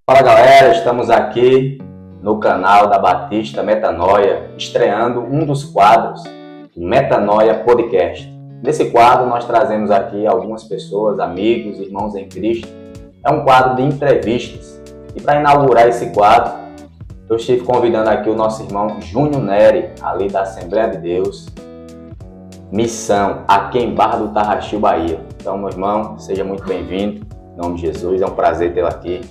Fala galera, estamos aqui no canal da Batista Metanoia, estreando um dos quadros do Metanoia Podcast. Nesse quadro nós trazemos aqui algumas pessoas, amigos, irmãos em Cristo. É um quadro de entrevistas. E para inaugurar esse quadro, eu estive convidando aqui o nosso irmão Júnior Neri, ali da Assembleia de Deus, Missão, aqui em Barra do Tarraxil, Bahia. Então, meu irmão, seja muito bem-vindo, em nome de Jesus, é um prazer tê-lo aqui.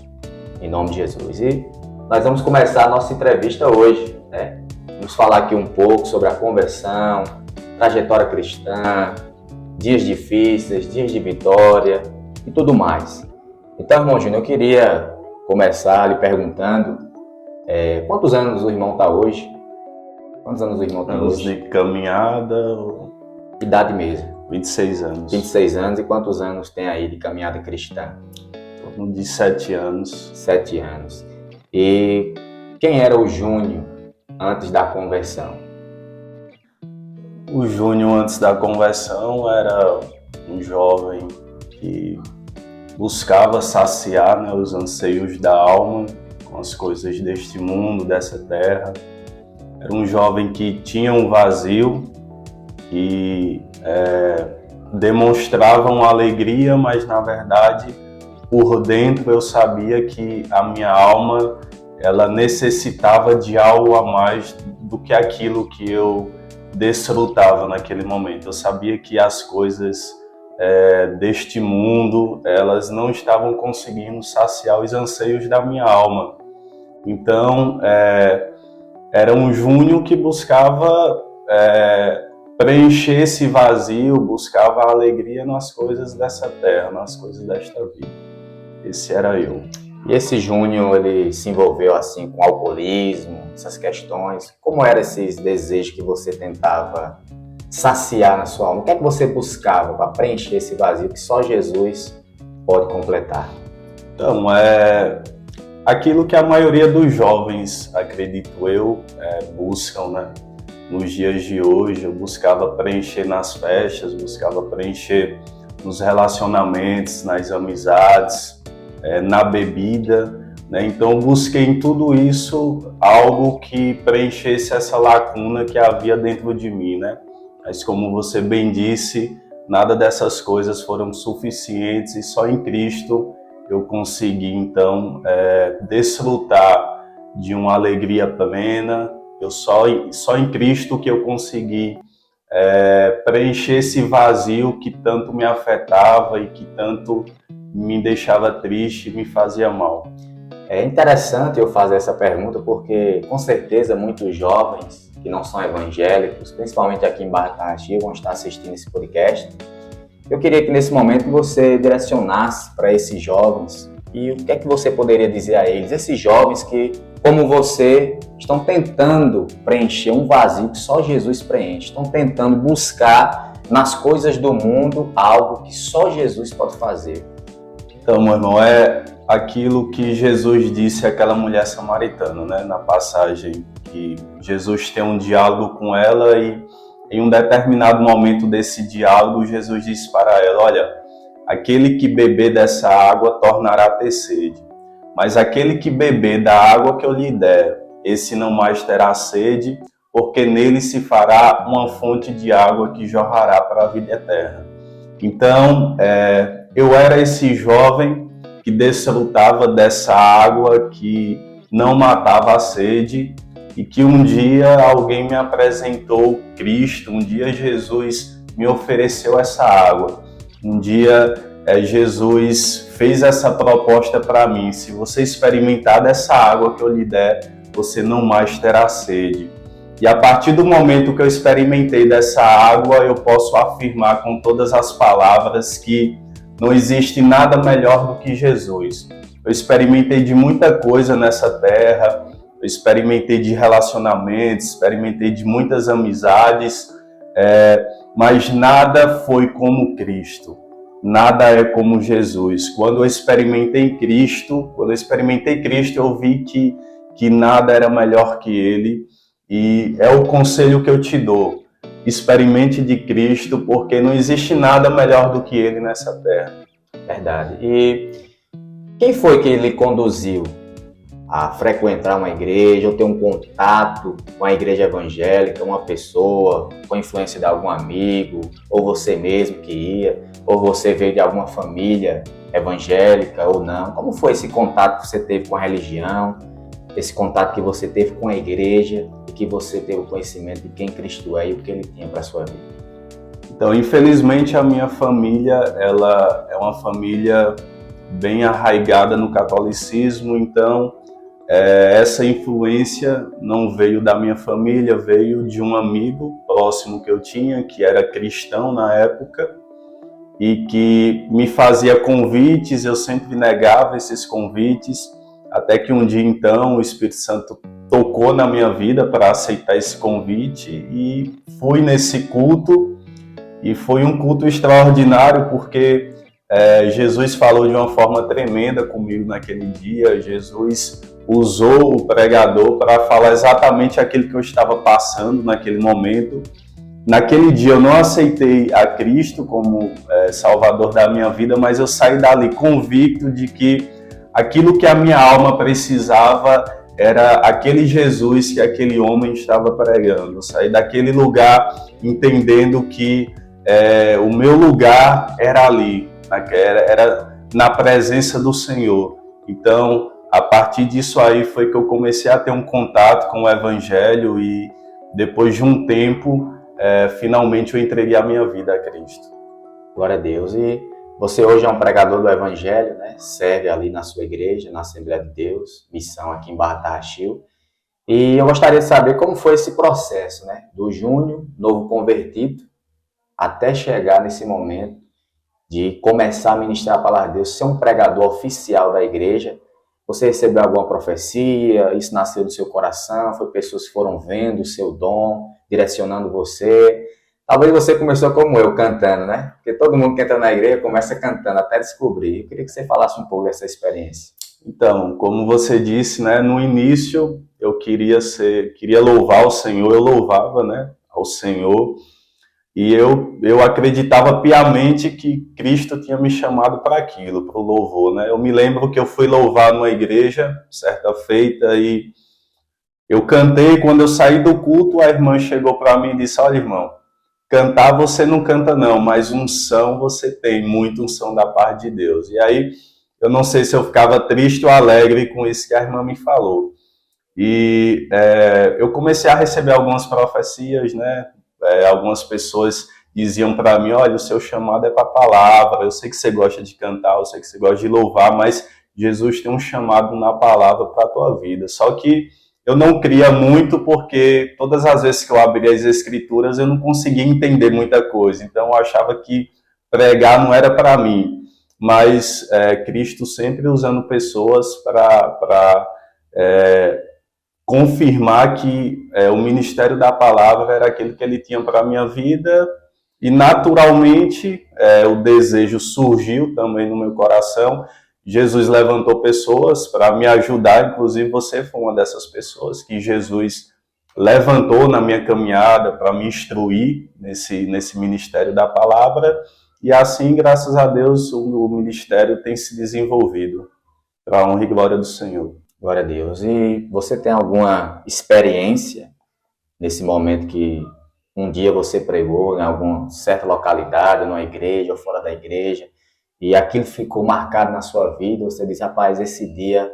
Em nome de Jesus. E nós vamos começar a nossa entrevista hoje, né? Vamos falar aqui um pouco sobre a conversão, trajetória cristã, dias difíceis, dias de vitória e tudo mais. Então, irmão Júnior, eu queria começar lhe perguntando quantos anos o irmão está hoje? Quantos anos o irmão tem hoje? De caminhada... Idade mesmo? 26 anos. 26 anos. E quantos anos tem aí de caminhada cristã? De 7 anos. 7 anos. E quem era o Júnior antes da conversão? O Júnior antes da conversão era um jovem que buscava saciar, né, os anseios da alma com as coisas deste mundo, dessa terra. Era um jovem que tinha um vazio, que demonstrava uma alegria, mas na verdade por dentro eu sabia que a minha alma ela necessitava de algo a mais do que aquilo que eu desfrutava naquele momento. Eu sabia que as coisas deste mundo elas não estavam conseguindo saciar os anseios da minha alma. Então era um Júnior que buscava preencher esse vazio, buscava a alegria nas coisas dessa terra, nas coisas desta vida. Esse era eu. E esse Júnior, ele se envolveu assim com alcoolismo, essas questões? Como eram esses desejos que você tentava saciar na sua alma? O que é que você buscava para preencher esse vazio que só Jesus pode completar? Então, aquilo que a maioria dos jovens, acredito eu, buscam, né? Nos dias de hoje, eu buscava preencher nas festas, buscava preencher nos relacionamentos, nas amizades, na bebida, né? Então eu busquei em tudo isso algo que preenchesse essa lacuna que havia dentro de mim, né? Mas como você bem disse, nada dessas coisas foram suficientes e só em Cristo eu consegui então desfrutar de uma alegria plena. Só em Cristo que eu consegui preencher esse vazio que tanto me afetava e que tanto me deixava triste e me fazia mal. É interessante eu fazer essa pergunta porque, com certeza, muitos jovens que não são evangélicos, principalmente aqui em Barra do Tarraxil, vão estar assistindo esse podcast. Eu queria que, nesse momento, você direcionasse para esses jovens e o que é que você poderia dizer a eles, esses jovens que, como você, estão tentando preencher um vazio que só Jesus preenche, estão tentando buscar nas coisas do mundo algo que só Jesus pode fazer. Então, meu irmão, é aquilo que Jesus disse àquela mulher samaritana, né? Na passagem que Jesus tem um diálogo com ela e em um determinado momento desse diálogo, Jesus disse para ela, olha, aquele que beber dessa água tornará a ter sede, mas aquele que beber da água que eu lhe der, esse não mais terá sede, porque nele se fará uma fonte de água que jorrará para a vida eterna. Então, eu era esse jovem que desfrutava dessa água que não matava a sede e que um dia alguém me apresentou Cristo, um dia Jesus me ofereceu essa água, um dia Jesus fez essa proposta para mim, se você experimentar dessa água que eu lhe der, você não mais terá sede. E a partir do momento que eu experimentei dessa água, eu posso afirmar com todas as palavras que não existe nada melhor do que Jesus. Eu experimentei de muita coisa nessa terra, eu experimentei de relacionamentos, experimentei de muitas amizades, mas nada foi como Cristo. Nada é como Jesus. Quando eu experimentei Cristo, eu vi que nada era melhor que Ele. E é o conselho que eu te dou. Experimente de Cristo, porque não existe nada melhor do que Ele nessa terra. Verdade. E quem foi que lhe conduziu a frequentar uma igreja ou ter um contato com a igreja evangélica, uma pessoa com a influência de algum amigo, ou você mesmo que ia, ou você veio de alguma família evangélica ou não? Como foi esse contato que você teve com a religião, esse contato que você teve com a igreja e que você teve o conhecimento de quem Cristo é e o que Ele tinha para a sua vida? Então, infelizmente, a minha família, ela é uma família bem arraigada no catolicismo, então essa influência não veio da minha família, veio de um amigo próximo que eu tinha, que era cristão na época, e que me fazia convites, eu sempre negava esses convites, até que um dia então o Espírito Santo tocou na minha vida para aceitar esse convite e fui nesse culto, e foi um culto extraordinário porque Jesus falou de uma forma tremenda comigo naquele dia. Jesus usou o pregador para falar exatamente aquilo que eu estava passando naquele momento. Naquele dia eu não aceitei a Cristo como Salvador da minha vida, mas eu saí dali convicto de que aquilo que a minha alma precisava era aquele Jesus que aquele homem estava pregando. Eu saí daquele lugar entendendo que o meu lugar era ali, era na presença do Senhor. Então, a partir disso aí foi que eu comecei a ter um contato com o Evangelho e depois de um tempo, finalmente eu entreguei a minha vida a Cristo. Glória a Deus. E você hoje é um pregador do Evangelho, né? Serve ali na sua igreja, na Assembleia de Deus, missão aqui em Barra Tarraxil. E eu gostaria de saber como foi esse processo, né? Do Júnior, novo convertido, até chegar nesse momento de começar a ministrar a palavra de Deus, ser um pregador oficial da igreja. Você recebeu alguma profecia? Isso nasceu do seu coração? Foi pessoas que foram vendo o seu dom, direcionando você? Talvez você começou como eu, cantando, né? Porque todo mundo que entra na igreja começa cantando até descobrir. Eu queria que você falasse um pouco dessa experiência. Então, como você disse, né? No início eu queria louvar o Senhor, eu louvava, né? Ao Senhor. E eu acreditava piamente que Cristo tinha me chamado para aquilo, para o louvor, né? Eu me lembro que eu fui louvar numa igreja, certa feita, e eu cantei. Quando eu saí do culto, a irmã chegou para mim e disse: olha, irmão, cantar você não canta não, mas unção você tem, muita unção da parte de Deus. E aí, eu não sei se eu ficava triste ou alegre com isso que a irmã me falou. E eu comecei a receber algumas profecias, né? Algumas pessoas diziam para mim: olha, o seu chamado é para a palavra, eu sei que você gosta de cantar, eu sei que você gosta de louvar, mas Jesus tem um chamado na palavra para a tua vida. Só que eu não cria muito, porque todas as vezes que eu abria as escrituras eu não conseguia entender muita coisa, então eu achava que pregar não era para mim, mas Cristo sempre usando pessoas para confirmar que o ministério da palavra era aquilo que ele tinha para a minha vida, e naturalmente o desejo surgiu também no meu coração. Jesus levantou pessoas para me ajudar, inclusive você foi uma dessas pessoas que Jesus levantou na minha caminhada para me instruir nesse ministério da palavra, e assim, graças a Deus, o ministério tem se desenvolvido para a honra e glória do Senhor. Glória a Deus. E você tem alguma experiência nesse momento que um dia você pregou em alguma certa localidade, numa igreja ou fora da igreja, e aquilo ficou marcado na sua vida? Você diz: rapaz, esse dia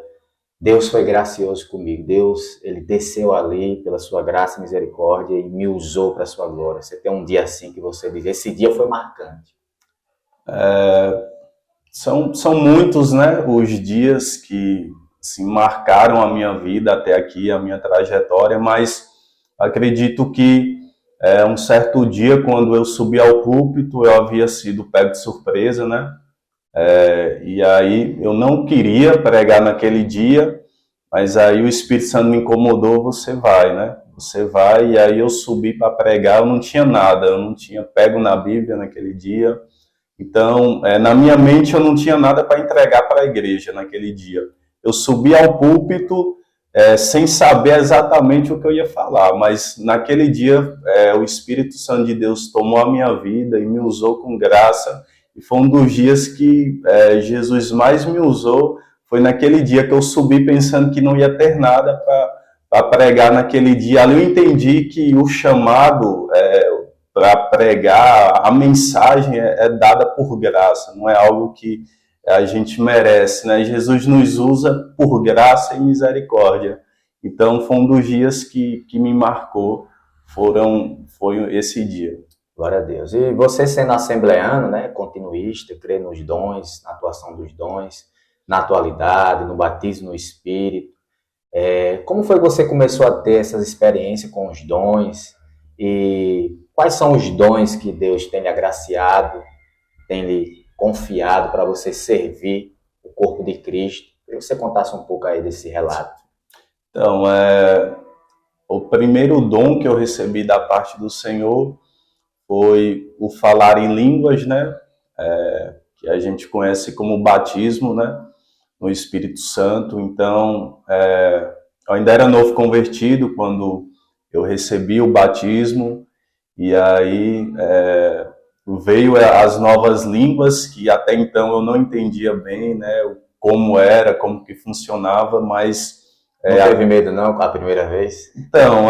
Deus foi gracioso comigo. Deus, ele desceu ali pela sua graça e misericórdia e me usou para a sua glória. Você tem um dia assim que você diz: esse dia foi marcante? São muitos, né, os dias que assim, marcaram a minha vida até aqui, a minha trajetória, mas acredito que um certo dia, quando eu subi ao púlpito, eu havia sido pego de surpresa, né? E aí eu não queria pregar naquele dia, mas aí o Espírito Santo me incomodou: você vai, né? Você vai. E aí eu subi para pregar, eu não tinha nada, eu não tinha pego na Bíblia naquele dia, então na minha mente eu não tinha nada para entregar para a igreja naquele dia. Eu subi ao púlpito sem saber exatamente o que eu ia falar, mas naquele dia o Espírito Santo de Deus tomou a minha vida e me usou com graça, e foi um dos dias que Jesus mais me usou, foi naquele dia que eu subi pensando que não ia ter nada para pregar naquele dia. Ali eu entendi que o chamado para pregar, a mensagem é dada por graça, não é algo que a gente merece, né? Jesus nos usa por graça e misericórdia. Então foi um dos dias que me marcou, foi esse dia. Glória a Deus. E você sendo assembleano, né, continuista, crê nos dons, na atuação dos dons, na atualidade, no batismo no Espírito. Como foi que você começou a ter essas experiências com os dons? E quais são os dons que Deus tem lhe agraciado, tem lhe confiado para você servir o corpo de Cristo? Queria que você contasse um pouco aí desse relato. Então, o primeiro dom que eu recebi da parte do Senhor foi o falar em línguas, né? Que a gente conhece como batismo, né? No Espírito Santo. Então, eu ainda era novo convertido quando eu recebi o batismo, e aí veio as novas línguas, que até então eu não entendia bem, né? Como que funcionava, mas... Não teve medo não a primeira vez? Então,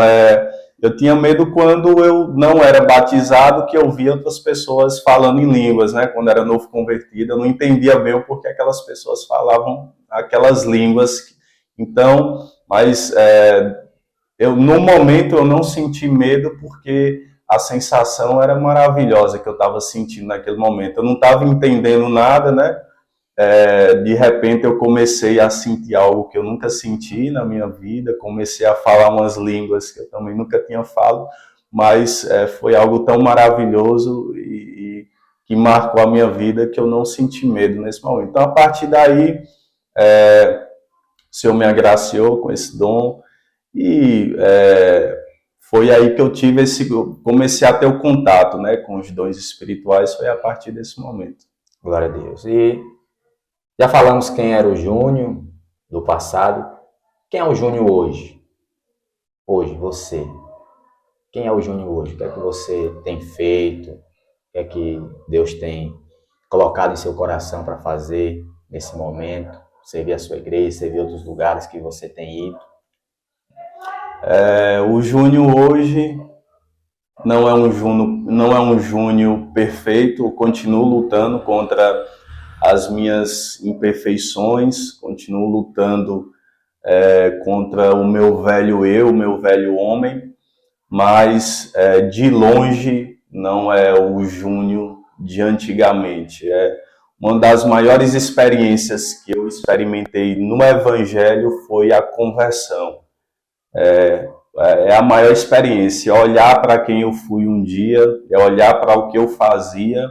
eu tinha medo quando eu não era batizado, que eu via outras pessoas falando em línguas, né? Quando era novo convertido, eu não entendia bem o porquê aquelas pessoas falavam aquelas línguas. Então, mas no momento eu não senti medo, porque a sensação era maravilhosa que eu estava sentindo naquele momento. Eu não estava entendendo nada, né? De repente eu comecei a sentir algo que eu nunca senti na minha vida, comecei a falar umas línguas que eu também nunca tinha falado, mas foi algo tão maravilhoso e que marcou a minha vida, que eu não senti medo nesse momento. Então, a partir daí, o Senhor me agraciou com esse dom, e foi aí que eu comecei a ter o contato, né, com os dons espirituais, foi a partir desse momento. Glória a Deus. E já falamos quem era o Júnior do passado. Quem é o Júnior hoje? Hoje, você. Quem é o Júnior hoje? O que é que você tem feito? O que é que Deus tem colocado em seu coração para fazer nesse momento? Servir a sua igreja, servir outros lugares que você tem ido? O Júnior hoje não é um Júnior perfeito. Eu continuo lutando contra as minhas imperfeições, continuo lutando contra o meu velho eu, o meu velho homem, mas de longe não é o Júnior de antigamente. Uma das maiores experiências que eu experimentei no Evangelho foi a conversão. É a maior experiência, olhar para quem eu fui um dia, olhar para o que eu fazia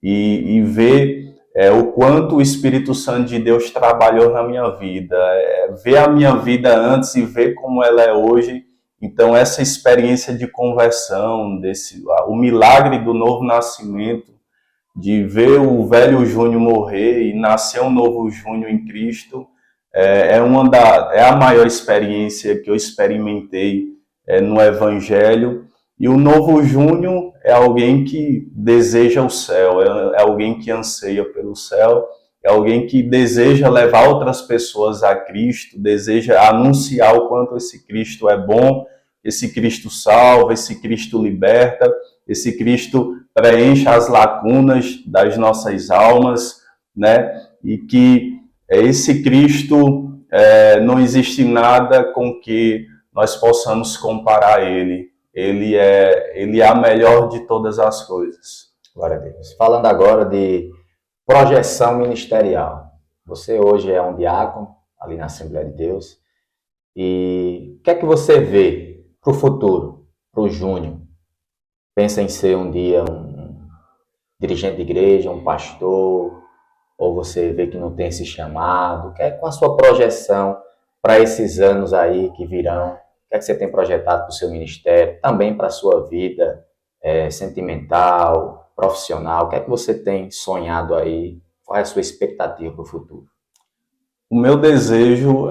e ver o quanto o Espírito Santo de Deus trabalhou na minha vida, ver a minha vida antes e ver como ela é hoje. Então, essa experiência de conversão, o milagre do novo nascimento, de ver o velho Júnior morrer e nascer um novo Júnior em Cristo, é a maior experiência que eu experimentei no Evangelho. E o novo Júnior é alguém que deseja o céu, é alguém que anseia pelo céu, é alguém que deseja levar outras pessoas a Cristo, deseja anunciar o quanto esse Cristo é bom, esse Cristo salva, esse Cristo liberta, esse Cristo preenche as lacunas das nossas almas, né? E que esse Cristo, não existe nada com que nós possamos comparar a Ele. Ele é a melhor de todas as coisas. Glória a Deus. Falando agora de projeção ministerial. Você hoje é um diácono ali na Assembleia de Deus. E o que é que você vê para o futuro, para o Júnior? Pensa em ser um dia um dirigente de igreja, um pastor, ou você vê que não tem esse chamado? Com a sua projeção para esses anos aí que virão? O que é que você tem projetado para o seu ministério, também para a sua vida sentimental, profissional? O que é que você tem sonhado aí? Qual é a sua expectativa para o futuro? O meu desejo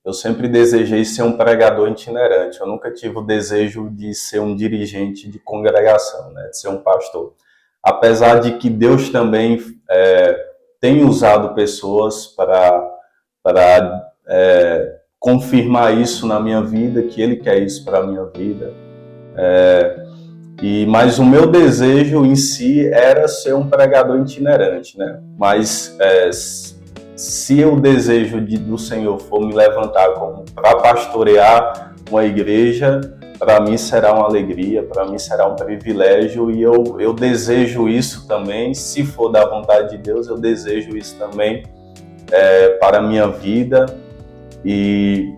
eu sempre desejei ser um pregador itinerante. Eu nunca tive o desejo de ser um dirigente de congregação, né, de ser um pastor. Apesar de que Deus também tem usado pessoas para confirmar isso na minha vida, que Ele quer isso para a minha vida. Mas o meu desejo em si era ser um pregador itinerante, né? Mas se o desejo do Senhor for me levantar para pastorear uma igreja, para mim será uma alegria, para mim será um privilégio, e eu desejo isso também. Se for da vontade de Deus, eu desejo isso também para a minha vida. E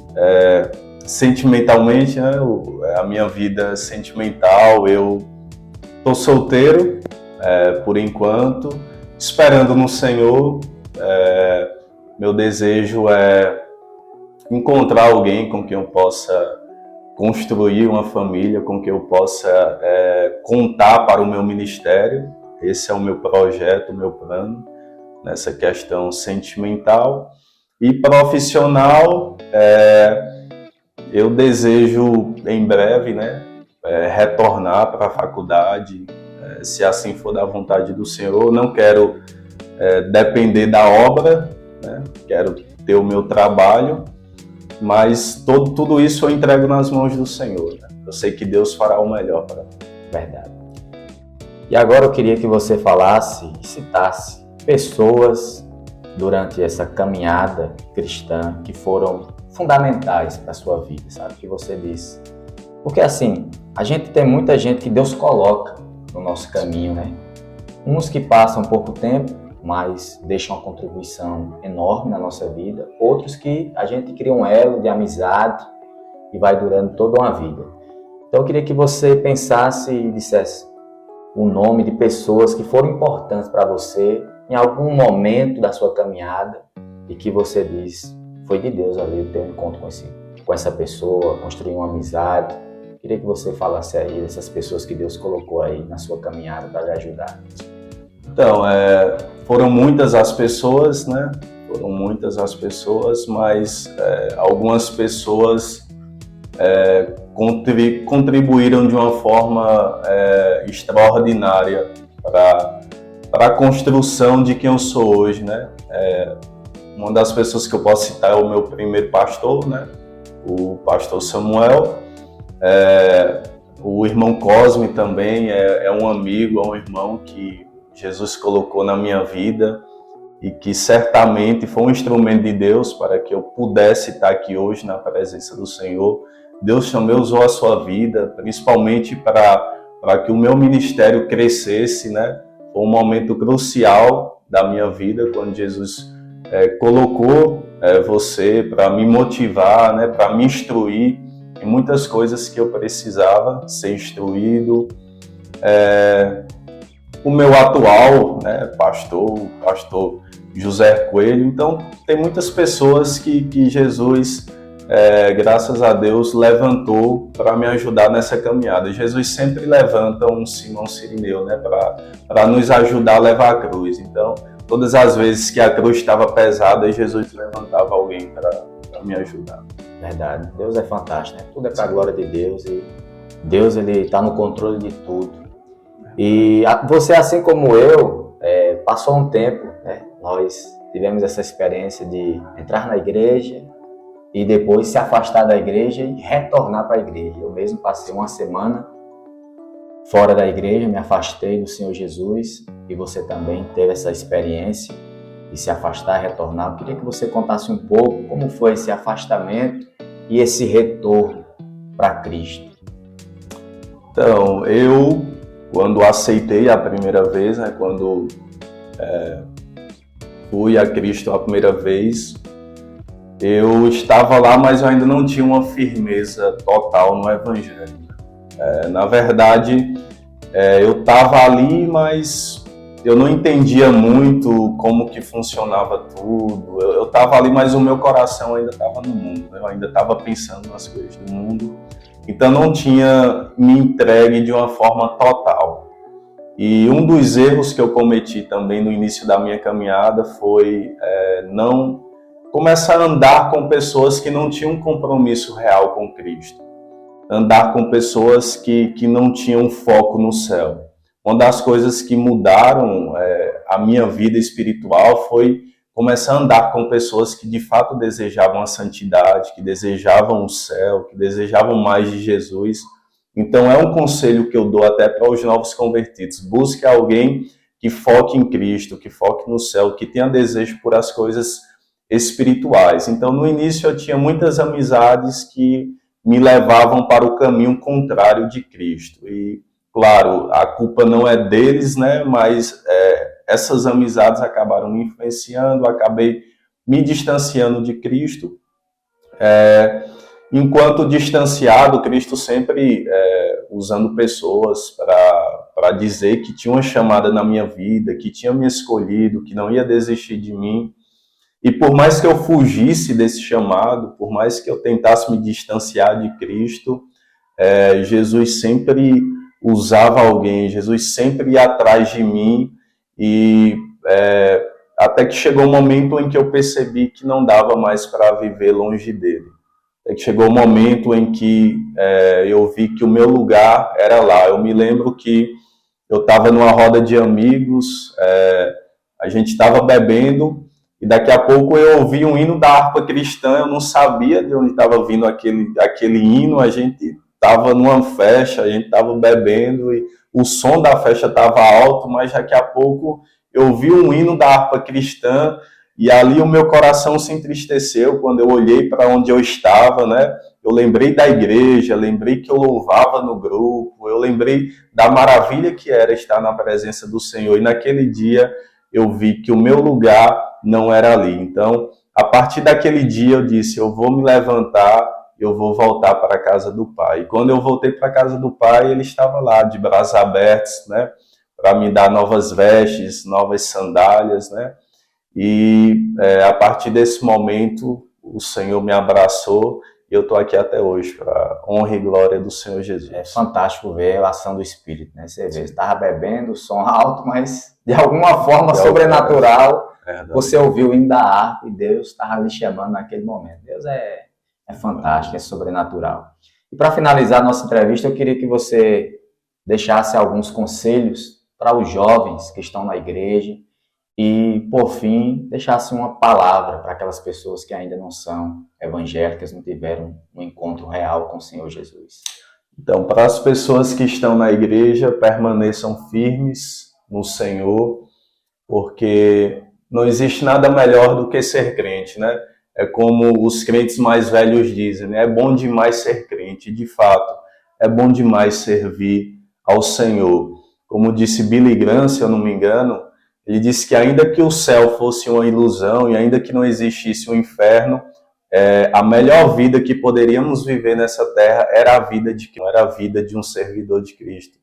sentimentalmente, né, a minha vida sentimental, eu estou solteiro por enquanto, esperando no Senhor. Meu desejo é encontrar alguém com quem eu possa construir uma família, com quem eu possa contar para o meu ministério. Esse é o meu projeto, o meu plano, nessa questão sentimental. E profissional, eu desejo em breve, né, retornar para a faculdade, se assim for da vontade do Senhor. Eu não quero depender da obra, né, quero ter o meu trabalho, mas tudo isso eu entrego nas mãos do Senhor, né? Eu sei que Deus fará o melhor para mim. Verdade. E agora eu queria que você falasse e citasse pessoas durante essa caminhada cristã que foram fundamentais para a sua vida, sabe? Que você disse. Porque assim, a gente tem muita gente que Deus coloca no nosso caminho, né? Uns que passam pouco tempo, mas deixam uma contribuição enorme na nossa vida. Outros que a gente cria um elo de amizade e vai durando toda uma vida. Então eu queria que você pensasse e dissesse o nome de pessoas que foram importantes para você em algum momento da sua caminhada e que você diz, foi de Deus ali ter um encontro com essa pessoa, construir uma amizade. Eu queria que você falasse aí dessas pessoas que Deus colocou aí na sua caminhada para lhe ajudar. Então, foram muitas as pessoas, né? Foram muitas as pessoas, mas algumas pessoas contribuíram de uma forma extraordinária para a construção de quem eu sou hoje, né? Uma das pessoas que eu posso citar é o meu primeiro pastor, né? O pastor Samuel. O irmão Cosme também é um amigo, é um irmão que Jesus colocou na minha vida e que certamente foi um instrumento de Deus para que eu pudesse estar aqui hoje na presença do Senhor. Deus também usou a sua vida, principalmente para que o meu ministério crescesse, né? Foi um momento crucial da minha vida, quando Jesus colocou você para me motivar, né? Para me instruir em muitas coisas que eu precisava ser instruído. O meu atual, né, pastor José Coelho. Então, tem muitas pessoas que Jesus, graças a Deus, levantou para me ajudar nessa caminhada. Jesus sempre levanta um Simão Cirineu, né, para nos ajudar a levar a cruz. Então, todas as vezes que a cruz estava pesada, Jesus levantava alguém para me ajudar. Verdade. Deus é fantástico, né? Tudo é para a glória de Deus e Deus está no controle de tudo. E você, assim como eu, passou um tempo, né? Nós tivemos essa experiência de entrar na igreja e depois se afastar da igreja e retornar para a igreja. Eu mesmo passei uma semana fora da igreja, me afastei do Senhor Jesus, e você também teve essa experiência de se afastar e retornar. Eu queria que você contasse um pouco como foi esse afastamento e esse retorno para Cristo. Então, quando aceitei a primeira vez, né, quando fui a Cristo a primeira vez, eu estava lá, mas eu ainda não tinha uma firmeza total no Evangelho. Na verdade, eu estava ali, mas eu não entendia muito como que funcionava tudo. Eu estava ali, mas o meu coração ainda estava no mundo. Eu ainda estava pensando nas coisas do mundo. Então não tinha me entregue de uma forma total. E um dos erros que eu cometi também no início da minha caminhada foi não começar a andar com pessoas que não tinham um compromisso real com Cristo. Andar com pessoas que não tinham foco no céu. Uma das coisas que mudaram a minha vida espiritual foi começar a andar com pessoas que de fato desejavam a santidade, que desejavam o céu, que desejavam mais de Jesus. Então é um conselho que eu dou até para os novos convertidos: busque alguém que foque em Cristo, que foque no céu, que tenha desejo por as coisas espirituais. Então no início eu tinha muitas amizades que me levavam para o caminho contrário de Cristo. E claro, a culpa não é deles, né? Mas essas amizades acabaram me influenciando, acabei me distanciando de Cristo. Enquanto distanciado, Cristo sempre usando pessoas para dizer que tinha uma chamada na minha vida, que tinha me escolhido, que não ia desistir de mim. E por mais que eu fugisse desse chamado, por mais que eu tentasse me distanciar de Cristo, Jesus sempre usava alguém, Jesus sempre ia atrás de mim, e até que chegou um momento em que eu percebi que não dava mais para viver longe dele. Até que chegou um momento em que eu vi que o meu lugar era lá. Eu me lembro que eu estava numa roda de amigos, a gente estava bebendo, e daqui a pouco eu ouvi um hino da harpa cristã. Eu não sabia de onde estava vindo aquele hino. A gente estava numa festa, a gente estava bebendo, e o som da festa estava alto, mas daqui a pouco eu ouvi um hino da harpa cristã, e ali o meu coração se entristeceu quando eu olhei para onde eu estava, né? Eu lembrei da igreja, lembrei que eu louvava no grupo, eu lembrei da maravilha que era estar na presença do Senhor, e naquele dia eu vi que o meu lugar não era ali. Então, a partir daquele dia eu disse: eu vou me levantar, eu vou voltar para a casa do Pai. E quando eu voltei para a casa do Pai, ele estava lá, de braços abertos, né, para me dar novas vestes, novas sandálias, né? E a partir desse momento, o Senhor me abraçou, e eu estou aqui até hoje, para honra e glória do Senhor Jesus. É fantástico ver a ação do Espírito, né? Você vê, estava bebendo, som alto, mas de alguma forma sobrenatural, você ouviu o hino da harpa, e Deus estava lhe chamando naquele momento. Deus é fantástico, é sobrenatural. E para finalizar a nossa entrevista, eu queria que você deixasse alguns conselhos para os jovens que estão na igreja e, por fim, deixasse uma palavra para aquelas pessoas que ainda não são evangélicas, não tiveram um encontro real com o Senhor Jesus. Então, para as pessoas que estão na igreja, permaneçam firmes no Senhor, porque não existe nada melhor do que ser crente, né? É como os crentes mais velhos dizem, né? É bom demais ser crente. De fato, é bom demais servir ao Senhor. Como disse Billy Graham, se eu não me engano, ele disse que ainda que o céu fosse uma ilusão e ainda que não existisse o inferno, a melhor vida que poderíamos viver nessa terra era a vida de um servidor de Cristo.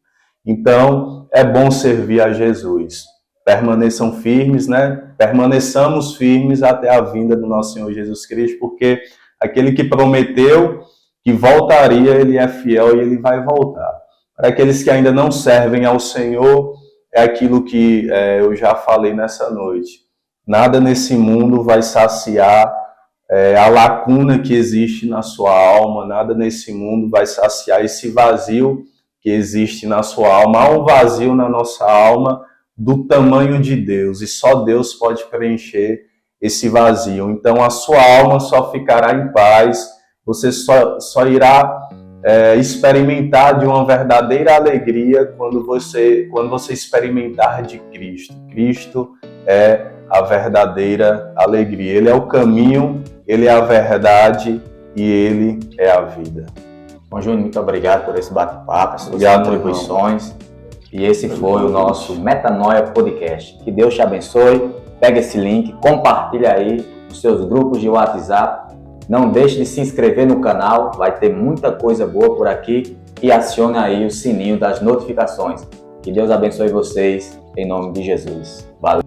Então, é bom servir a Jesus. Permaneçam firmes, né? Permaneçamos firmes até a vinda do nosso Senhor Jesus Cristo, porque aquele que prometeu que voltaria, ele é fiel e ele vai voltar. Para aqueles que ainda não servem ao Senhor, é aquilo que eu já falei nessa noite. Nada nesse mundo vai saciar a lacuna que existe na sua alma, nada nesse mundo vai saciar esse vazio que existe na sua alma. Há um vazio na nossa alma do tamanho de Deus, e só Deus pode preencher esse vazio. Então a sua alma só ficará em paz, você só irá experimentar de uma verdadeira alegria quando você experimentar de Cristo. Cristo é a verdadeira alegria. Ele é o caminho, ele é a verdade e ele é a vida. Bom, Júnior, muito obrigado por esse bate-papo, as suas contribuições. E esse foi o nosso Metanoia Podcast. Que Deus te abençoe. Pega esse link, compartilha aí nos seus grupos de WhatsApp. Não deixe de se inscrever no canal, vai ter muita coisa boa por aqui. E acione aí o sininho das notificações. Que Deus abençoe vocês, em nome de Jesus. Valeu!